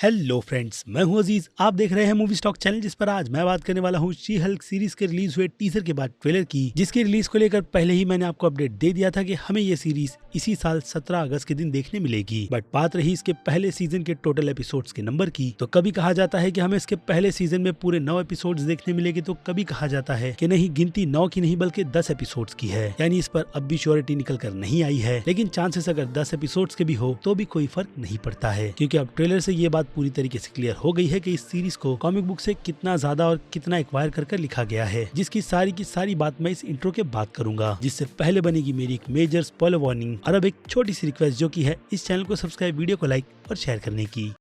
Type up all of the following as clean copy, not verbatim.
Hello friends, मैं हूं अजीज। आप देख रहे हैं मूवी स्टॉक चैनल, जिस पर आज मैं बात करने वाला हूं शी हल्क सीरीज के रिलीज हुए टीजर के बाद ट्रेलर की, जिसकी रिलीज को लेकर पहले ही मैंने आपको अपडेट दे दिया था कि हमें ये सीरीज इसी साल 17 अगस्त के दिन देखने मिलेगी। बट बात रही इसके पहले सीजन के टोटल एपिसोड्स के नंबर की, तो कभी कहा जाता है कि हमें इसके पहले सीजन में पूरे 9 एपिसोड्स देखने मिलेंगे, तो कभी कहा जाता है कि नहीं, गिनती 9 की नहीं बल्कि 10 एपिसोड्स की है। यानी इस पर अब भी श्योरिटी निकल कर नहीं आई है, लेकिन चांसेस अगर 10 एपिसोड्स के भी हो तो भी कोई फर्क नहीं पड़ता है, क्योंकि अब ट्रेलर से ये बात पूरी तरीके से क्लियर हो गई है कि इस सीरीज को कॉमिक बुक से कितना ज्यादा और कितना एक्वायर कर लिखा गया है, जिसकी सारी की सारी बात मैं इस इंट्रो के बाद करूंगा। जिससे पहले बनेगी मेरी एक मेजर स्पॉइलर वार्निंग और अब एक छोटी सी रिक्वेस्ट, जो की है इस चैनल को सब्सक्राइब, वीडियो को लाइक और शेयर करने की।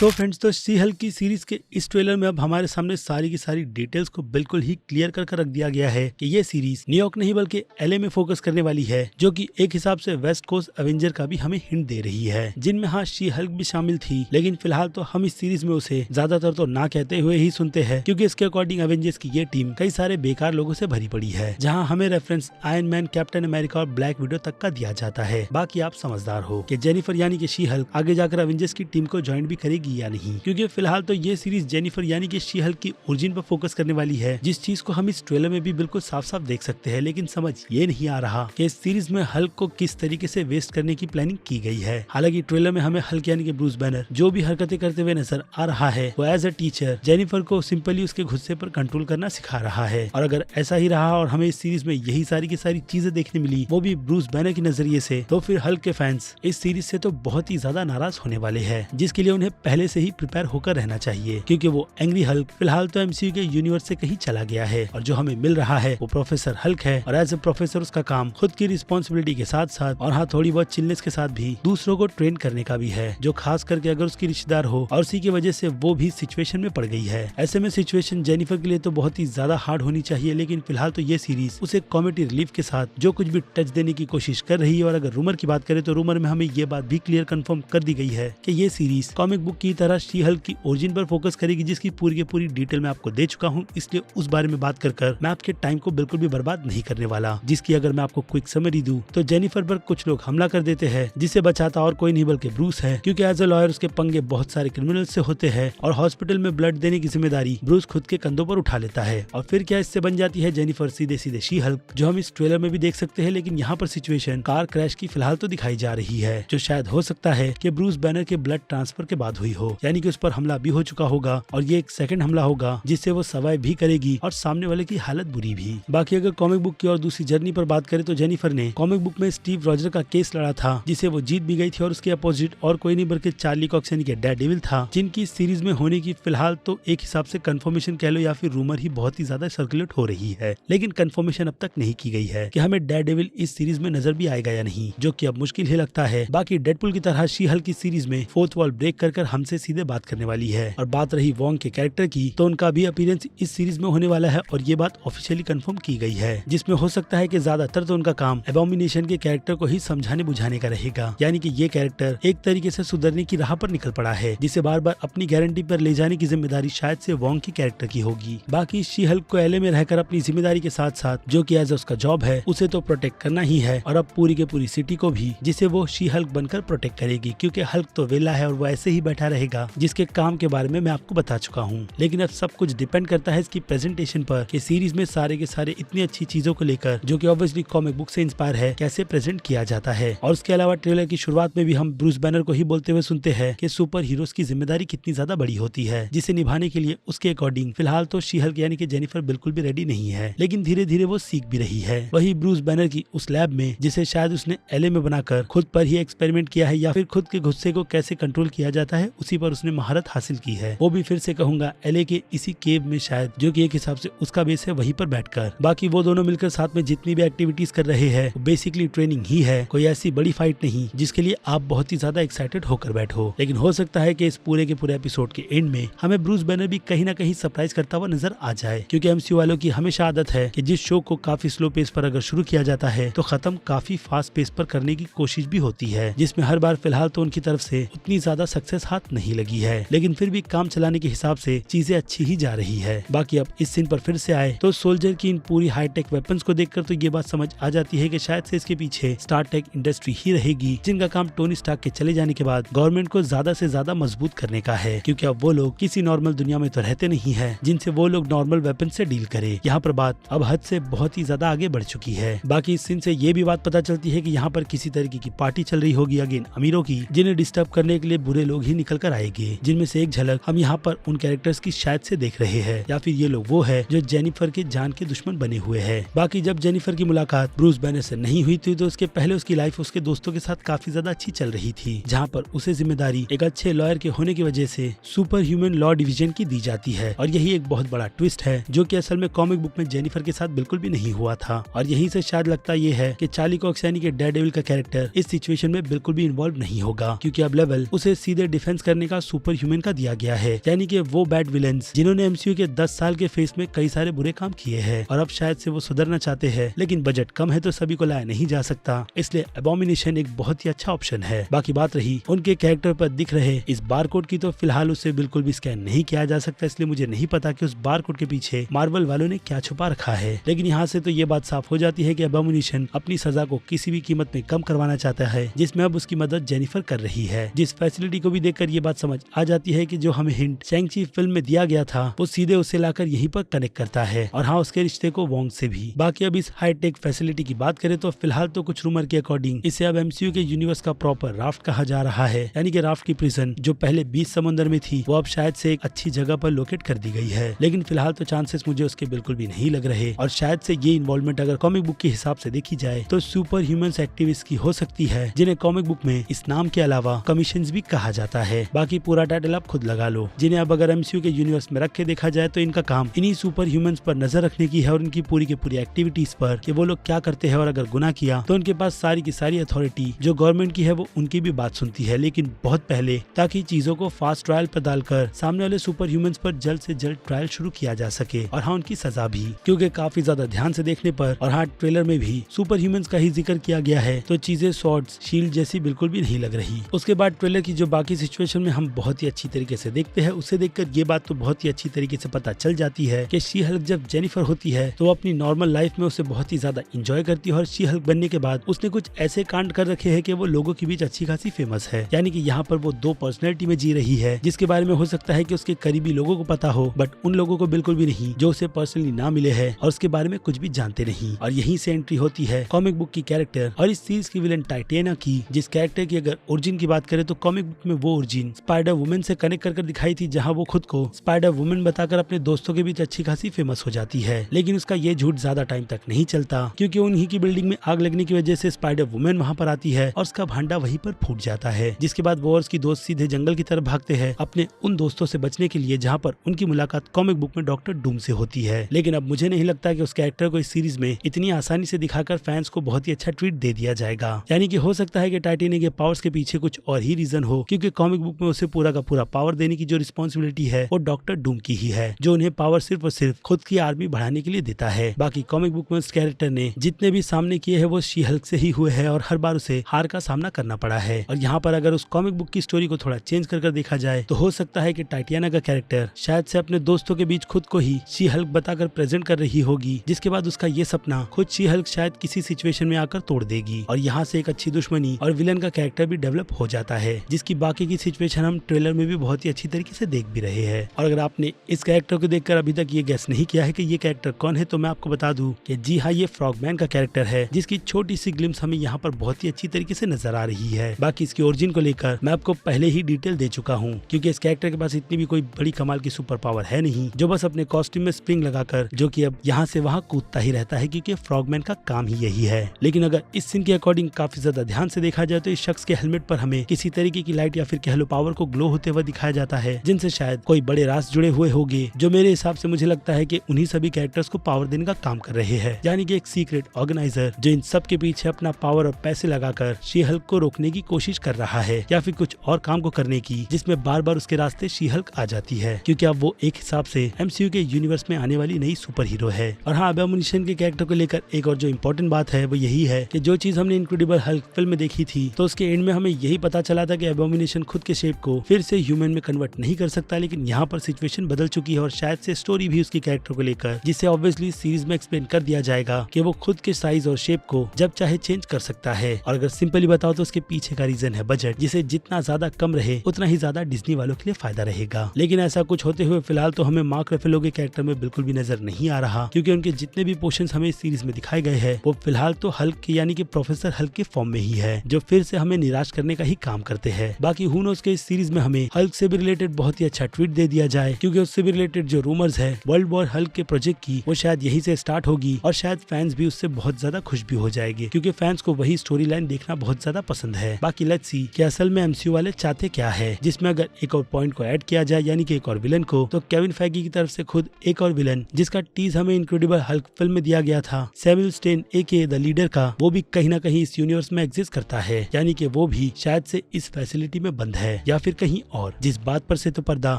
तो फ्रेंड्स, तो शी हल्क की सीरीज के इस ट्रेलर में अब हमारे सामने सारी की सारी डिटेल्स को बिल्कुल ही क्लियर कर रख दिया गया है कि ये सीरीज न्यूयॉर्क नहीं बल्कि एलए में फोकस करने वाली है, जो कि एक हिसाब से वेस्ट कोस्ट एवेंजर का भी हमें हिंट दे रही है, जिनमें हाँ शी हल्क भी शामिल थी। लेकिन फिलहाल तो हम इस सीरीज में उसे ज्यादातर तो ना कहते हुए ही सुनते हैं, क्योंकि इसके अकॉर्डिंग एवेंजर्स की ये टीम कई सारे बेकार लोगों से भरी पड़ी है, जहाँ हमें reference iron man, captain America और ब्लैक विडो तक का दिया जाता है। बाकी आप समझदार हो कि जेनिफर यानी कि शी हल्क आगे जाकर एवेंजर्स की टीम को ज्वाइन भी करेगी या नहीं, क्योंकि फिलहाल तो ये सीरीज जेनिफर यानी कि शी हल्क की ओरिजिन पर फोकस करने वाली है, जिस चीज को हम इस ट्रेलर में भी बिल्कुल साफ साफ देख सकते हैं। लेकिन समझ ये नहीं आ रहा कि इस सीरीज में हल्क को किस तरीके से वेस्ट करने की प्लानिंग की गई है। हालांकि ट्रेलर में हमें हल्क यानी कि ब्रूस बैनर जो भी हरकतें करते हुए नजर आ रहा है, वो एज अ टीचर जेनिफर को सिंपली उसके गुस्से पर कंट्रोल करना सिखा रहा है। और अगर ऐसा ही रहा और हमें इस सीरीज में यही सारी की सारी चीजें देखने मिली, वो भी ब्रूस बैनर के नजरिए से, तो फिर हल्क के फैंस इस सीरीज से तो बहुत ही ज्यादा नाराज होने वाले हैं, जिसके लिए उन्हें पहले से ही प्रिपेयर होकर रहना चाहिए, क्योंकि वो एंग्री हल्क फिलहाल तो एमसीयू के यूनिवर्स से कहीं चला गया है, और जो हमें मिल रहा है वो प्रोफेसर हल्क है। और एज ए प्रोफेसर उसका काम खुद की रिस्पॉन्सिबिलिटी के साथ साथ और हाँ थोड़ी बहुत चिलनेस के साथ भी दूसरों को ट्रेन करने का भी है, जो खास करके अगर उसकी रिश्तेदार हो और उसी की वजह से वो भी सिचुएशन में पड़ गई है। ऐसे में सिचुएशन जेनिफर के लिए तो बहुत ही ज्यादा हार्ड होनी चाहिए, लेकिन फिलहाल तो ये सीरीज उसे कॉमेडी रिलीफ के साथ जो कुछ भी टच देने की कोशिश कर रही है। और अगर रूमर की बात करें तो रूमर में हमें ये बात भी क्लियर कंफर्म कर दी गई है कि ये सीरीज कॉमिक बुक की तरह शी हल्क की ओरिजिन पर फोकस करेगी, जिसकी पूरी की पूरी डिटेल मैं आपको दे चुका हूं, इसलिए उस बारे में बात कर मैं आपके टाइम को बिल्कुल भी बर्बाद नहीं करने वाला। जिसकी अगर मैं आपको क्विक समरी दूं तो जेनिफर पर कुछ लोग हमला कर देते हैं, जिसे बचाता और कोई नहीं बल्कि ब्रूस है, क्योंकि एज ए लॉयर उसके पंगे बहुत सारे क्रिमिनल्स से होते हैं और हॉस्पिटल में ब्लड देने की जिम्मेदारी ब्रूस खुद के कंधों पर उठा लेता है। और फिर क्या इससे बन जाती है जेनिफर सीधे सीधे शी हल्क, जो हम इस ट्रेलर में भी देख सकते हैं। लेकिन यहाँ पर सिचुएशन कार क्रैश की फिलहाल तो दिखाई जा रही है, जो शायद हो सकता है कि ब्रूस बैनर के ब्लड ट्रांसफर के बाद हुई हो, यानी कि उस पर हमला भी हो चुका होगा और ये एक सेकंड हमला होगा जिससे वो सर्वाइव भी करेगी और सामने वाले की हालत बुरी भी। बाकी अगर कॉमिक बुक की और दूसरी जर्नी पर बात करें तो जेनिफर ने कॉमिक बुक में स्टीव रॉजर का केस लड़ा था, जिसे वो जीत भी गई थी, और उसके अपोजिट और कोई नहीं बल्कि चार्ली कॉक्स यानी कि डेयरडेविल था, जिनकी इस सीरीज में होने की फिलहाल तो एक हिसाब से कंफर्मेशन कह लो या फिर रूमर ही बहुत ही ज्यादा सर्कुलेट हो रही है, लेकिन कंफर्मेशन अब तक नहीं की गई है कि हमें डेयरडेविल इस सीरीज में नजर भी आएगा या नहीं, जो कि अब मुश्किल ही लगता है। बाकी डेडपुल की तरह शी हल्क की सीरीज में फोर्थ वॉल ब्रेक कर हमसे सीधे बात करने वाली है। और बात रही वोंग के कैरेक्टर की, तो उनका भी अपीयरेंस इस सीरीज में होने वाला है और ये बात ऑफिशियली कंफर्म की गई है, जिसमें हो सकता है कि ज्यादातर तो उनका काम एबॉमिनेशन के कैरेक्टर को ही समझाने बुझाने का रहेगा, यानी कि ये कैरेक्टर एक तरीके से सुधरने की राह पर निकल पड़ा है, जिसे बार बार अपनी गारंटी पर ले जाने की जिम्मेदारी शायद से वोंग की कैरेक्टर की होगी। बाकी शी हल्क को एलए में रहकर अपनी जिम्मेदारी के साथ साथ, जो कि एज उसका जॉब है, उसे तो प्रोटेक्ट करना ही है, और अब पूरी के पूरी सिटी को भी, जिसे वो शी हल्क बनकर प्रोटेक्ट करेगी, क्योंकि हल्क तो वेला है और वो ऐसे ही बैठा रहेगा, जिसके काम के बारे में मैं आपको बता चुका हूँ। लेकिन अब सब कुछ डिपेंड करता है इसकी प्रेजेंटेशन पर कि सीरीज में सारे के सारे इतनी अच्छी चीजों को लेकर, जो कि ऑब्वियसली कॉमिक बुक से इंस्पायर है, कैसे प्रेजेंट किया जाता है। और उसके अलावा ट्रेलर की शुरुआत में भी हम ब्रूस बैनर को ही बोलते हुए सुनते हैं कि सुपर हीरोज की जिम्मेदारी कितनी ज्यादा बड़ी होती है, जिसे निभाने के लिए उसके अकॉर्डिंग फिलहाल तो शी हल्क यानी कि जेनिफर बिल्कुल भी रेडी नहीं है, लेकिन धीरे धीरे वो सीख भी रही है। वही ब्रूस बैनर की उस लैब में, जिसे शायद उसने एलए में बनाकर खुद पर ही एक्सपेरिमेंट किया है, या फिर खुद के गुस्से को कैसे कंट्रोल किया जाता है, उसी पर उसने महारत हासिल की है। वो भी फिर से कहूंगा एलए के इसी केव में शायद, जो कि एक हिसाब से उसका बेस है, वहीं पर बैठकर। बाकी वो दोनों मिलकर साथ में जितनी भी एक्टिविटीज कर रहे हैं, बेसिकली ट्रेनिंग ही है, कोई ऐसी बड़ी फाइट नहीं जिसके लिए आप बहुत ही ज्यादा एक्साइटेड होकर बैठो। लेकिन हो सकता है कि इस पूरे के पूरे एपिसोड के एंड में हमें ब्रूस बैनर भी कहीं ना कहीं सरप्राइज करता हुआ नजर आ जाए, क्योंकि एमसीयू वालों की हमेशा आदत है कि जिस शो को काफी स्लो पेस पर अगर शुरू किया जाता है तो खत्म काफी फास्ट पेस पर करने की कोशिश भी होती है, जिसमें हर बार फिलहाल तो उनकी तरफ से उतनी ज्यादा सक्सेस हाथ बात नहीं लगी है, लेकिन फिर भी काम चलाने के हिसाब से चीजें अच्छी ही जा रही है। बाकी अब इस सीन पर फिर से आए तो सोल्जर की इन पूरी हाईटेक वेपन्स को देखकर तो ये बात समझ आ जाती है कि शायद से इसके पीछे स्टारटेक इंडस्ट्री ही रहेगी, जिनका काम टोनी स्टार्क के चले जाने के बाद गवर्नमेंट को ज्यादा से ज्यादा मजबूत करने का है, क्योंकि अब वो लोग किसी नॉर्मल दुनिया में तो रहते नहीं है जिनसे वो लोग नॉर्मल वेपन से डील करे। यहाँ पर बात अब हद से बहुत ही ज्यादा आगे बढ़ चुकी है। बाकी इस सीन से ये भी बात पता चलती है कि यहाँ पर किसी तरीके की पार्टी चल रही होगी अगेन अमीरों की, जिन्हें डिस्टर्ब करने के लिए बुरे लोग ही निकल कर आएंगे, जिनमें से एक झलक हम यहाँ पर उन कैरेक्टर्स की शायद से देख रहे हैं, या फिर ये लोग वो है जो जेनिफर के जान के दुश्मन बने हुए है। बाकी जब जेनिफर की मुलाकात ब्रूस बैनर से नहीं हुई थी तो उसके पहले उसकी लाइफ उसके दोस्तों के साथ काफी ज्यादा अच्छी चल रही थी, जहाँ पर उसे जिम्मेदारी एक अच्छे लॉयर के होने की वजह से सुपर ह्यूमन लॉ डिवीजन की दी जाती है। और यही एक बहुत बड़ा ट्विस्ट है जो कि असल में कॉमिक बुक में जेनिफर के साथ बिल्कुल भी नहीं हुआ था। और यहीं से शायद लगता ये है कि चार्ली कॉक्स यानी कि डेयरडेविल का कैरेक्टर इस सिचुएशन में बिल्कुल भी इन्वॉल्व नहीं होगा, क्योंकि अब लेवल उसे सीधे डिफेंस करने का सुपर ह्यूमन का दिया गया है, यानी कि वो बैड विलेंस जिन्होंने एमसीयू के 10 साल के फेस में कई सारे बुरे काम किए हैं और अब शायद से वो सुधरना चाहते हैं, लेकिन बजट कम है तो सभी को लाया नहीं जा सकता, इसलिए एबोमिनेशन एक बहुत ही अच्छा ऑप्शन है। बाकी बात रही उनके कैरेक्टर पर दिख रहे इस बारकोड की, तो फिलहाल उसे बिल्कुल भी स्कैन नहीं किया जा सकता, इसलिए मुझे नहीं पता कि उस बारकोड के पीछे मार्वल वालों ने क्या छुपा रखा है। लेकिन यहाँ से तो ये बात साफ हो जाती है कि एबोमिनेशन अपनी सजा को किसी भी कीमत में कम करवाना चाहता है, जिसमें अब उसकी मदद जेनिफर कर रही है। जिस फैसिलिटी को भी देखकर ये बात समझ आ जाती है कि जो हमें हिंट शैंग-ची फिल्म में दिया गया था वो सीधे उसे लाकर यहीं पर कनेक्ट करता है, और हाँ उसके रिश्ते को वोंग से भी। बाकी अब इस हाईटेक फैसिलिटी की बात करें तो फिलहाल तो कुछ रूमर के अकॉर्डिंग इसे अब एमसीयू के यूनिवर्स का प्रॉपर राफ्ट कहा जा रहा है, यानी कि राफ्ट की प्रिजन जो पहले 20 समुद्र में थी वो अब शायद से एक अच्छी जगह पर लोकेट कर दी गई है। लेकिन फिलहाल तो चांसेस मुझे उसके बिल्कुल भी नहीं लग रहे, और शायद से ये इन्वॉल्वमेंट अगर कॉमिक बुक के हिसाब से देखी जाए तो सुपर ह्यूमंस एक्टिविस्ट की हो सकती है, जिन्हें कॉमिक बुक में इस नाम के अलावा कमीशंस भी कहा जाता है। बाकी पूरा टाइटल आप खुद लगा लो, जिन्हें अब अगर एमसीयू के यूनिवर्स में रख के देखा जाए तो इनका काम इन्हीं सुपर ह्यूमंस पर नजर रखने की है और उनकी पूरी की पूरी एक्टिविटीज पर कि वो लोग क्या करते हैं, और अगर गुनाह किया तो उनके पास सारी की सारी अथॉरिटी जो गवर्नमेंट की है वो उनकी भी बात सुनती है, लेकिन बहुत पहले, ताकि चीजों को फास्ट ट्रायल पर डालकर सामने वाले सुपर ह्यूमंस पर जल्द से जल्द ट्रायल शुरू किया जा सके। और हाँ उनकी सजा भी, क्योंकि काफी ज्यादा ध्यान से देखने पर और हाँ ट्रेलर में भी सुपर ह्यूमंस का ही जिक्र किया गया है, तो चीजें स्वॉर्ड्स शील्ड जैसी बिल्कुल भी नहीं लग रही। उसके बाद ट्रेलर की जो बाकी सिचुएशन में हम बहुत ही अच्छी तरीके से देखते हैं, उसे देखकर ये बात तो बहुत ही अच्छी तरीके से पता चल जाती है कि शी हल्क जब जेनिफर होती है तो वो अपनी नॉर्मल लाइफ में उसे बहुत ही ज्यादा इंजॉय करती है, और शी हल्क बनने के बाद उसने कुछ ऐसे कांड कर रखे हैं कि वो लोगों के बीच अच्छी खासी फेमस है। यानी कि यहाँ पर वो 2 पर्सनैलिटी में जी रही है, जिसके बारे में हो सकता है कि उसके करीबी लोगों को पता हो, बट उन लोगों को बिल्कुल भी नहीं जो उसे पर्सनली ना मिले हैं और उसके बारे में कुछ भी जानते नहीं। और यहीं से एंट्री होती है कॉमिक बुक की कैरेक्टर और इस सीरीज की विलेन टाइटेना की, जिस कैरेक्टर की अगर ओरिजिन की बात करें तो कॉमिक बुक में वो ओरिजिन स्पाइडर वुमन से कनेक्ट कर दिखाई थी, जहाँ वो खुद को स्पाइडर वुमन बताकर अपने दोस्तों के बीच अच्छी खासी फेमस हो जाती है। लेकिन उसका ये झूठ ज्यादा टाइम तक नहीं चलता, क्योंकि उन्हीं की बिल्डिंग में आग लगने की वजह से स्पाइडर वुमन वहाँ पर आती है और उसका भांडा वहीं पर फूट जाता है, जिसके बाद वो और उसकी दोस्त सीधे जंगल की तरफ भागते हैं अपने उन दोस्तों से बचने के लिए, जहाँ पर उनकी मुलाकात कॉमिक बुक में डॉक्टर डूम से होती है। लेकिन अब मुझे नहीं लगता कि उस कैरेक्टर को इस सीरीज में इतनी आसानी से दिखाकर फैंस को बहुत ही अच्छा ट्रीट दे दिया जाएगा। यानी कि हो सकता है कि टाइटेनिया के पावर्स के पीछे कुछ और ही रीजन हो, क्योंकि कॉमिक बुक में उसे पूरा का पूरा पावर देने की जो रिस्पॉन्सिबिलिटी है वो डॉक्टर डूम की ही है, जो उन्हें पावर सिर्फ और सिर्फ खुद की आर्मी बढ़ाने के लिए देता है। बाकी कॉमिक बुक में उस कैरेक्टर ने जितने भी सामने किए हैं वो शी हल्क से ही हुए हैं और हर बार उसे हार का सामना करना पड़ा है। और यहाँ पर अगर उस कॉमिक बुक की स्टोरी को थोड़ा चेंज कर देखा जाए तो हो सकता है कि टाइटेना का कैरेक्टर शायद से अपने दोस्तों के बीच खुद को ही शी हल्क बताकर प्रेजेंट कर रही होगी, जिसके बाद उसका ये सपना खुद शी हल्क शायद किसी सिचुएशन में आकर तोड़ देगी और यहाँ से एक अच्छी दुश्मनी और विलन का कैरेक्टर भी डेवलप हो जाता है, जिसकी बाकी की सिचुएशन हम ट्रेलर में भी बहुत ही अच्छी तरीके से देख भी रहे हैं। और अगर आपने इस कैरेक्टर को देखकर अभी तक ये गेस नहीं किया है कि ये कैरेक्टर कौन है, तो मैं आपको बता दूं कि जी हाँ, ये फ्रॉगमैन का कैरेक्टर है, जिसकी छोटी सी ग्लिम्स हमें यहाँ पर बहुत ही अच्छी तरीके से नजर आ रही है। बाकी इसकी ओरिजिन को लेकर मैं आपको पहले ही डिटेल दे चुका हूँ, क्योंकि इस कैरेक्टर के पास इतनी भी कोई बड़ी कमाल की सुपर पावर है नहीं, जो बस अपने कॉस्ट्यूम में स्प्रिंग लगाकर जो कि अब यहाँ से वहाँ कूदता ही रहता है, क्योंकि फ्रॉगमैन का काम ही यही है। लेकिन अगर इस सीन के अकॉर्डिंग काफी ज्यादा ध्यान से देखा जाए तो इस शख्स के हेलमेट पर हमें किसी तरीके की लाइट या फिर कह लो पावर को ग्लो होते हुए दिखाया जाता है, जिनसे शायद कोई बड़े राज जुड़े हुए होंगे, जो मेरे हिसाब से मुझे लगता है कि उन्हीं सभी कैरेक्टर्स को पावर देने का काम कर रहे हैं। यानी कि एक सीक्रेट ऑर्गेनाइजर जो इन सब के पीछे अपना पावर और पैसे लगाकर शी हल्क को रोकने की कोशिश कर रहा है, या फिर कुछ और काम को करने की, जिसमें बार बार उसके रास्ते शी हल्क आ जाती है, क्योंकि अब वो एक हिसाब से एमसीयू के यूनिवर्स में आने वाली नई सुपर हीरो है। और हाँ, एबोमिनेशन के कैरेक्टर को लेकर एक और जो इम्पोर्टेंट बात है वो यही है कि जो चीज हमने इनक्रेडिबल हल्क फिल्म में देखी थी, तो उसके एंड में हमें यही पता चला था कि एबोमिनेशन खुद के शेप को फिर से ह्यूमन में कन्वर्ट नहीं कर सकता, लेकिन यहाँ पर सिचुएशन बदल चुकी है और शायद से स्टोरी भी उसकी कैरेक्टर को लेकर, जिसे ऑब्वियसली सीरीज में एक्सप्लेन कर दिया जाएगा कि वो खुद के साइज और शेप को जब चाहे चेंज कर सकता है। और अगर सिंपली बताओ तो उसके पीछे का रीजन है बजट, जिसे जितना ज्यादा कम रहे उतना ही ज्यादा डिज्नी वालों के लिए फायदा रहेगा। लेकिन ऐसा कुछ होते हुए फिलहाल तो हमें मार्क रफेलो के कैरेक्टर में बिल्कुल भी नजर नहीं आ रहा, क्योंकि उनके जितने भी पोर्शंस हमें इस सीरीज में दिखाए गए हैं वो फिलहाल तो हल्क यानी कि प्रोफेसर हल्क के फॉर्म में ही है, जो फिर से हमें निराश करने का ही काम करते हैं। बाकी हू नोस के इस सीरीज में हमें हल्क से भी रिलेटेड बहुत ही अच्छा ट्वीट दे दिया जाए, क्योंकि उससे भी रिलेटेड जो रूमर्स है वर्ल्ड वॉर हल्क के प्रोजेक्ट की, वो शायद यही से स्टार्ट होगी और शायद फैंस भी उससे बहुत ज्यादा खुश भी हो जाएंगे, क्योंकि फैंस को वही स्टोरी लाइन देखना बहुत ज्यादा पसंद है। बाकी लेट्स सी कि असल में एमसीयू वाले चाहते क्या है, जिसमें अगर एक और पॉइंट को ऐड किया जाए यानी कि एक और विलन को, तो केविन फैगी की तरफ से खुद एक और विलन जिसका टीज हमें इनक्रेडिबल हल्क फिल्म में दिया गया था, Samuel Stein aka the leader का, वो भी कहीं ना कहीं इस यूनिवर्स में एग्जिस्ट करता है, यानी कि वो भी शायद से इस फैसिलिटी में बंद है या फिर कहीं और। जिस बात पर से तो पर्दा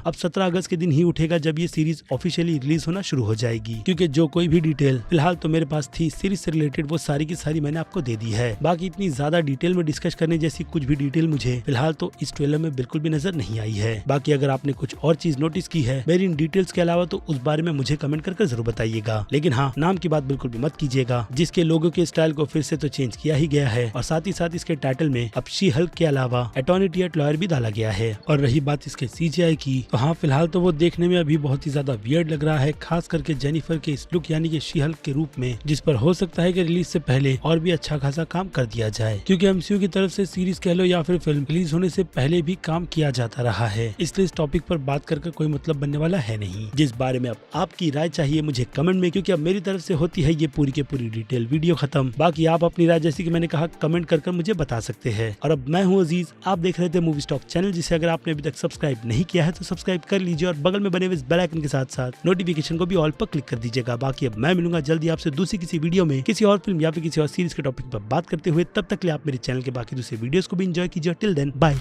अब 17 अगस्त के दिन ही उठेगा जब ये सीरीज ऑफिशियली रिलीज होना शुरू हो जाएगी, क्योंकि जो कोई भी डिटेल फिलहाल तो मेरे पास थी सीरीज से रिलेटेड वो सारी की सारी मैंने आपको दे दी है। बाकी इतनी ज्यादा डिटेल में डिस्कस करने जैसी कुछ भी डिटेल मुझे फिलहाल तो इस ट्रेलर में बिल्कुल भी नजर नहीं आई है। बाकी अगर आपने कुछ और चीज नोटिस की है मेरी इन डिटेल्स के अलावा तो उस बारे में मुझे कमेंट करके जरूर बताइएगा। लेकिन हाँ, नाम की बात बिल्कुल भी मत कीजिएगा, जिसके लोगों के स्टाइल को फिर से तो चेंज किया ही गया है और साथ ही साथ इसके टाइटल में अब शी हल्क के अलावा एटॉर्नी टियट लॉयर भी डाला गया है। और रही बात इसके सीजीआई की, तो हाँ फिलहाल तो वो देखने में अभी बहुत ही ज्यादा वियर्ड लग रहा है, खास करके जेनिफर के इस लुक यानी कि शी हल्क के रूप में, जिस पर हो सकता है कि रिलीज से पहले और भी अच्छा खासा काम कर दिया जाए, क्योंकि एमसीयू की तरफ से सीरीज कह लो या फिर फिल्म रिलीज होने से पहले भी काम किया जाता रहा है, इसलिए इस टॉपिक पर बात कर कोई मतलब बनने वाला है नहीं। जिस बारे में अब आपकी राय चाहिए मुझे कमेंट में, क्योंकि अब मेरी तरफ से होती है ये पूरी के पूरी डिटेल वीडियो खत्म। बाकी आप अपनी राय जैसी कि मैंने कहा कमेंट कर मुझे बता सकते हैं। और अब मैं हूँ अजीज, आप देख रहे थे मूवी स्टॉक चैनल, जिसे अगर आपने अभी तक सब्सक्राइब नहीं किया है तो सब्सक्राइब कर लीजिए और बगल में बने हुए बेल आइकन के साथ साथ नोटिफिकेशन को भी ऑल पर क्लिक कर दीजिएगा। बाकी अब मैं मिलूंगा जल्दी आपसे दूसरी किसी वीडियो में किसी और फिल्म या फिर किसी और सीरीज के टॉपिक पर बात करते हुए। तब तक के लिए आप मेरे चैनल के बाकी दूसरे वीडियोस को भी एंजॉय कीजिए। Till then bye.